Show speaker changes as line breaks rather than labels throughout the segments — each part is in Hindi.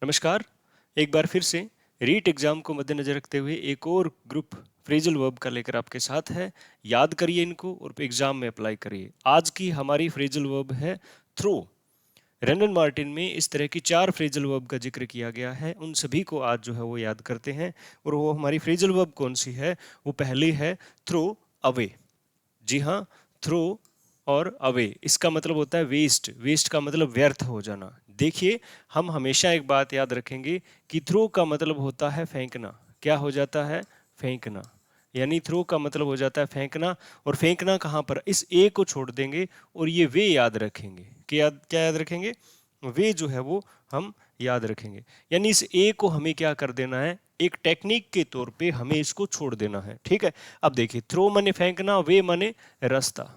नमस्कार। एक बार फिर से रीट एग्जाम को मद्देनजर रखते हुए एक और ग्रुप फ्रेजल वर्ब का लेकर आपके साथ है। याद करिए इनको और एग्जाम में अप्लाई करिए। आज की हमारी फ्रेजल वर्ब है थ्रो। रेनन मार्टिन में इस तरह की 4 फ्रेजल वर्ब का जिक्र किया गया है। उन सभी को आज जो है वो याद करते हैं। और वो हमारी फ्रेजल वर्ब कौन सी है? वो पहली है थ्रो अवे। जी हाँ, थ्रो और अवे इसका मतलब होता है वेस्ट। वेस्ट का मतलब व्यर्थ हो जाना। देखिए, हम हमेशा एक बात याद रखेंगे कि थ्रो का मतलब होता है फेंकना। क्या हो जाता है? फेंकना। यानी थ्रो का मतलब हो जाता है फेंकना। और फेंकना कहाँ पर? इस ए को छोड़ देंगे और ये वे याद रखेंगे। क्या याद रखेंगे? वे जो है वो हम याद रखेंगे। यानी इस ए को हमें क्या कर देना है? एक टेक्निक के तौर पे हमें इसको छोड़ देना है। ठीक है। अब देखिए, थ्रो माने फेंकना, वे माने रास्ता।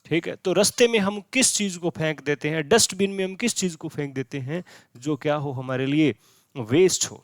ठीक है, तो रास्ते में हम किस चीज को फेंक देते हैं? डस्टबिन में हम किस चीज को फेंक देते हैं जो क्या हो हमारे लिए वेस्ट हो।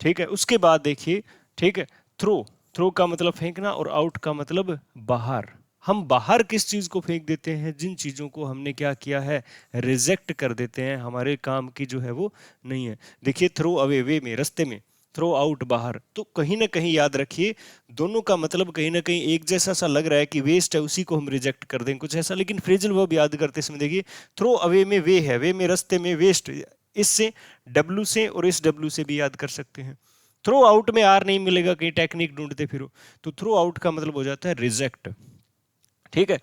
ठीक है, उसके बाद देखिए, ठीक है, थ्रो। थ्रो का मतलब फेंकना और आउट का मतलब बाहर। हम बाहर किस चीज को फेंक देते हैं? जिन चीजों को हमने क्या किया है? रिजेक्ट कर देते हैं, हमारे काम की जो है वो नहीं है। देखिए, थ्रो अवे वे में, रास्ते में, थ्रो आउट बाहर। तो कहीं ना कहीं याद रखिए, दोनों का मतलब कहीं ना कहीं एक जैसा सा लग रहा है कि वेस्ट है, उसी को हम रिजेक्ट कर दें कुछ ऐसा। लेकिन फ्रेजल वर्ब याद करते समय देखिए, थ्रो अवे में वे है, वे में रास्ते में, वेस्ट इससे डब्ल्यू से और इस डब्ल्यू से भी याद कर सकते हैं। थ्रो आउट में आर नहीं मिलेगा, कहीं टेक्निक ढूंढते फिरो। तो थ्रो आउट का मतलब हो जाता है रिजेक्ट। ठीक है।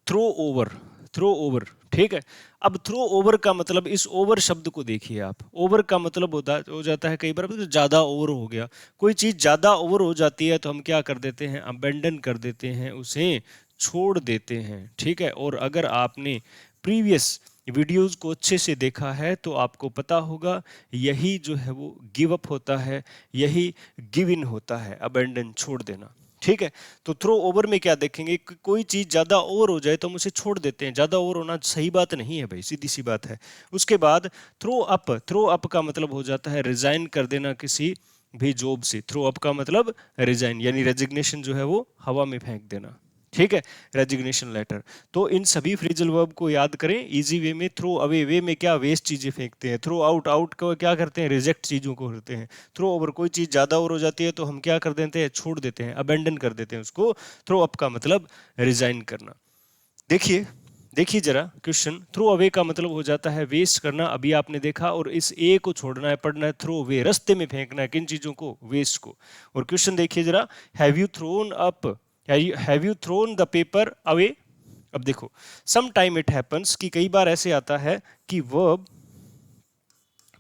Throw over, throw over. ठीक है। अब थ्रो ओवर का मतलब, इस ओवर शब्द को देखिए आप। ओवर का मतलब होता हो जाता है कई बार तो ज्यादा ओवर हो गया। कोई चीज ज्यादा ओवर हो जाती है तो हम क्या कर देते हैं? अबेंडन कर देते हैं, उसे छोड़ देते हैं। ठीक है। और अगर आपने प्रीवियस वीडियोस को अच्छे से देखा है तो आपको पता होगा, यही जो है वो गिव अप होता है, यही गिव इन होता है, अबेंडन छोड़ देना। ठीक है। तो थ्रो ओवर में क्या देखेंगे कि कोई चीज ज्यादा ओवर हो जाए तो हम उसे छोड़ देते हैं। ज्यादा ओवर होना सही बात नहीं है भाई, सीधी सी बात है। उसके बाद थ्रो अप। थ्रो अप का मतलब हो जाता है रिजाइन कर देना किसी भी जॉब से। थ्रो अप का मतलब रिजाइन, यानी रेजिग्नेशन जो है वो हवा में फेंक देना। ठीक है, रेजिग्नेशन लेटर। तो इन सभी फ्रेजल वर्ब को याद करें इजी वे में। थ्रो अवे, वे में क्या? वेस्ट चीजें फेंकते हैं। थ्रो आउट, आउट को क्या करते हैं? रिजेक्ट चीजों को करते हैं। थ्रो ओवर, कोई चीज ज्यादा ओवर हो जाती है तो हम क्या कर देते हैं? छोड़ देते हैं, अबेंडन कर देते हैं उसको। थ्रो अप का मतलब रिजाइन करना। देखिए, देखिए जरा क्वेश्चन। थ्रो अवे का मतलब हो जाता है वेस्ट करना, अभी आपने देखा। और इस ए को छोड़ना है, पढ़ना है थ्रो अवे, रास्ते में फेंकना है किन चीजों को? वेस्ट को। और क्वेश्चन देखिए जरा, have you thrown up, have you thrown the paper away? अब देखो, सम टाइम इट हैपन्स कि कई बार ऐसे आता है कि वर्ब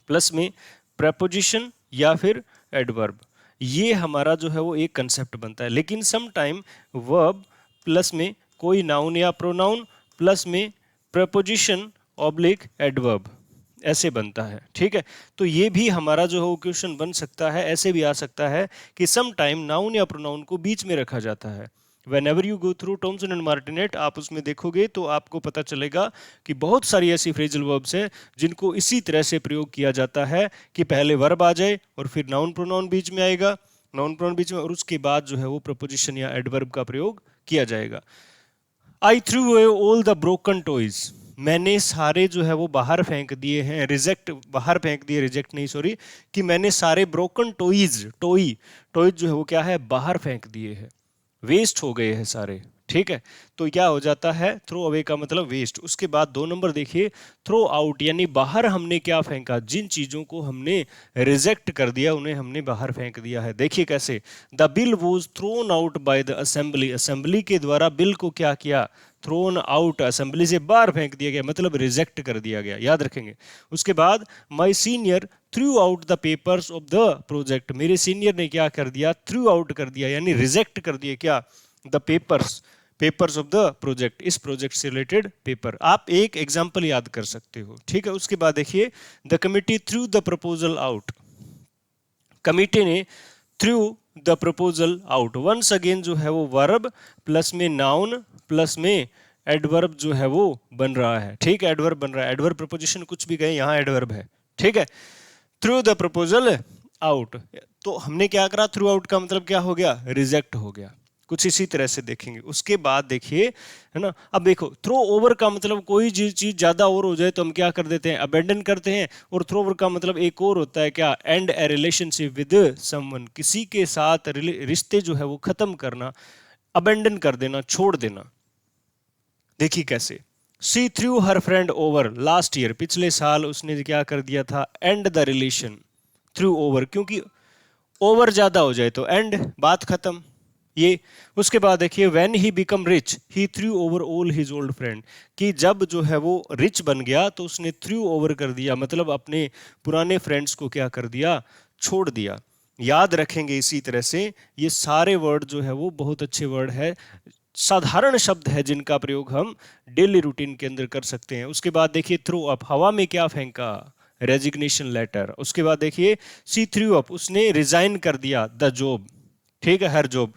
प्लस में प्रपोजिशन या फिर एडवर्ब, ये हमारा जो है वो एक कंसेप्ट बनता है। लेकिन सम टाइम वर्ब प्लस में कोई नाउन या प्रोनाउन प्लस में प्रपोजिशन ऑब्लिक एडवर्ब, ऐसे बनता है। ठीक है। तो ये भी हमारा जो है वो क्वेश्चन बन सकता है। ऐसे भी आ सकता है कि सम टाइम नाउन या प्रोनाउन को बीच में रखा जाता है। Whenever you go through Thomson and Martinet, आप उसमें देखोगे तो आपको पता चलेगा कि बहुत सारी ऐसी फ्रेजल वर्ब्स हैं जिनको इसी तरह से प्रयोग किया जाता है कि पहले वर्ब आ जाए और फिर नाउन प्रोनाउन बीच में आएगा, नाउन प्रोनाउन बीच में, और उसके बाद जो है वो प्रपोजिशन या एडवर्ब का प्रयोग किया जाएगा। I threw away all the broken toys, मैंने सारे जो है वो बाहर फेंक दिए हैं। रिजेक्ट, बाहर फेंक दिए, रिजेक्ट नहीं सॉरी, कि मैंने सारे ब्रोकन टॉयज, टॉय, टॉयज जो है वो क्या है? बाहर फेंक दिए हैं, वेस्ट हो गए हैं सारे। ठीक है। तो क्या हो जाता है? थ्रो अवे का मतलब वेस्ट। उसके बाद 2 नंबर देखिए, थ्रो आउट, यानी बाहर हमने क्या फेंका? जिन चीजों को हमने रिजेक्ट कर दिया उन्हें हमने बाहर फेंक दिया है। देखिए कैसे, the bill was thrown out by the assembly, assembly के द्वारा बिल को क्या किया? थ्रोन आउट, असेंबली से बाहर फेंक दिया गया, मतलब रिजेक्ट कर दिया गया, याद रखेंगे। उसके बाद my senior through out the papers of the project, मेरे सीनियर ने क्या कर दिया? थ्रू आउट कर दिया, यानी रिजेक्ट कर दिया क्या? The papers, papers of the project, इस प्रोजेक्ट से रिलेटेड पेपर। आप एक एग्जांपल याद कर सकते हो। ठीक है। उसके बाद देखिए, the committee threw the proposal out, committee ने threw the proposal out. Once again जो है वो वर्ब प्लस में नाउन प्लस में एडवर्ब जो है वो बन रहा है। ठीक है, एडवर्ब बन रहा है। एडवर्ब प्रपोजिशन कुछ भी कहे, यहां एडवर्ब है। ठीक है। थ्रू द प्रपोजल आउट, तो हमने क्या करा? थ्रू आउट का मतलब क्या हो गया? रिजेक्ट हो गया। कुछ इसी तरह से देखेंगे। उसके बाद देखिए, है ना, अब देखो थ्रो ओवर का मतलब कोई चीज ज्यादा और हो जाए तो हम क्या कर देते हैं, अबेंडन करते हैं। और थ्रो ओवर का मतलब एक और होता है क्या, and A relationship with someone, किसी के साथ रिश्ते जो है वो खत्म करना, अबेंडन कर देना, छोड़ देना। देखिए कैसे, see through her friend over last year, पिछले साल उसने क्या कर दिया था, and the relation through over, क्योंकि ओवर ज्यादा हो जाए तो एंड, बात खत्म ये। उसके बाद देखिए, when he become rich he through over all his old friend, कि जब जो है वो रिच बन गया तो उसने थ्रू ओवर कर दिया, मतलब अपने पुराने फ्रेंड्स को क्या कर दिया, छोड़ दिया। याद रखेंगे इसी तरह से, ये सारे वर्ड जो है वो बहुत अच्छे वर्ड है, साधारण शब्द है जिनका प्रयोग हम डेली रूटीन के अंदर कर सकते हैं। उसके बाद देखिए, थ्रो अप, हवा में क्या फेंका, रेजिग्नेशन लेटर। उसके बाद देखिए, सी थ्रू अप, उसने रिजाइन कर दिया द जॉब, ठीक है, हर जॉब।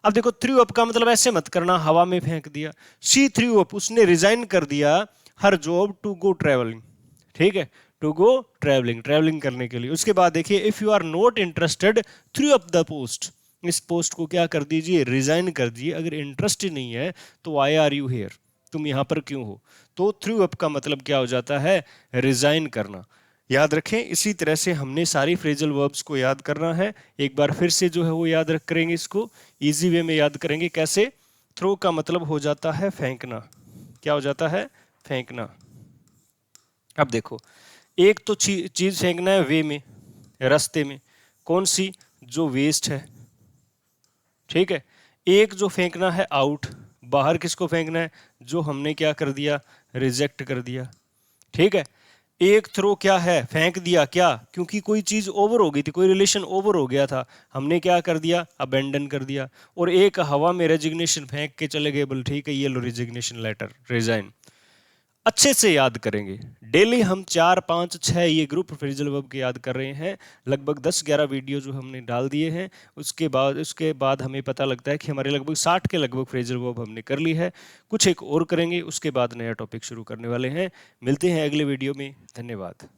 अब देखो थ्रू अप का मतलब ऐसे मत करना हवा में फेंक दिया, सी थ्रू अप, उसने रिजाइन कर दिया हर जॉब टू गो ट्रेवलिंग, ठीक है, टू गो ट्रेवलिंग, ट्रेवलिंग करने के लिए। उसके बाद देखिए, if you are not interested through up the post, इस पोस्ट को क्या कर दीजिए, रिजाइन कर दीजिए। अगर इंटरेस्ट ही नहीं है तो वाई आर यू हेयर, तुम यहां पर क्यों हो। तो थ्रू अप का मतलब क्या हो जाता है, रिजाइन करना। याद रखें, इसी तरह से हमने सारी फ्रेजल वर्ब्स को याद करना है। एक बार फिर से जो है वो याद रख करेंगे, इसको इजी वे में याद करेंगे। कैसे, थ्रो का मतलब हो जाता है फेंकना, क्या हो जाता है, फेंकना। अब देखो, एक तो चीज फेंकना है वे में, रास्ते में, कौन सी, जो वेस्ट है, ठीक है। एक जो फेंकना है आउट, बाहर, किसको फेंकना है, जो हमने क्या कर दिया, रिजेक्ट कर दिया, ठीक है। एक थ्रो क्या है, फेंक दिया, क्या, क्योंकि कोई चीज ओवर हो गई थी, कोई रिलेशन ओवर हो गया था, हमने क्या कर दिया, अबेंडन कर दिया। और एक हवा में रेजिग्नेशन फेंक के चले गए, बोल ठीक है ये लो रेजिग्नेशन लेटर, रिजाइन। अच्छे से याद करेंगे, डेली हम 4, 5, 6 ये ग्रुप फ्रेजल वर्ब के याद कर रहे हैं। लगभग 10-11 वीडियो जो हमने डाल दिए हैं। उसके बाद हमें पता लगता है कि हमारे लगभग 60 के लगभग फ्रेजल वर्ब हमने कर ली है। कुछ एक और करेंगे, उसके बाद नया टॉपिक शुरू करने वाले हैं। मिलते हैं अगले वीडियो में, धन्यवाद।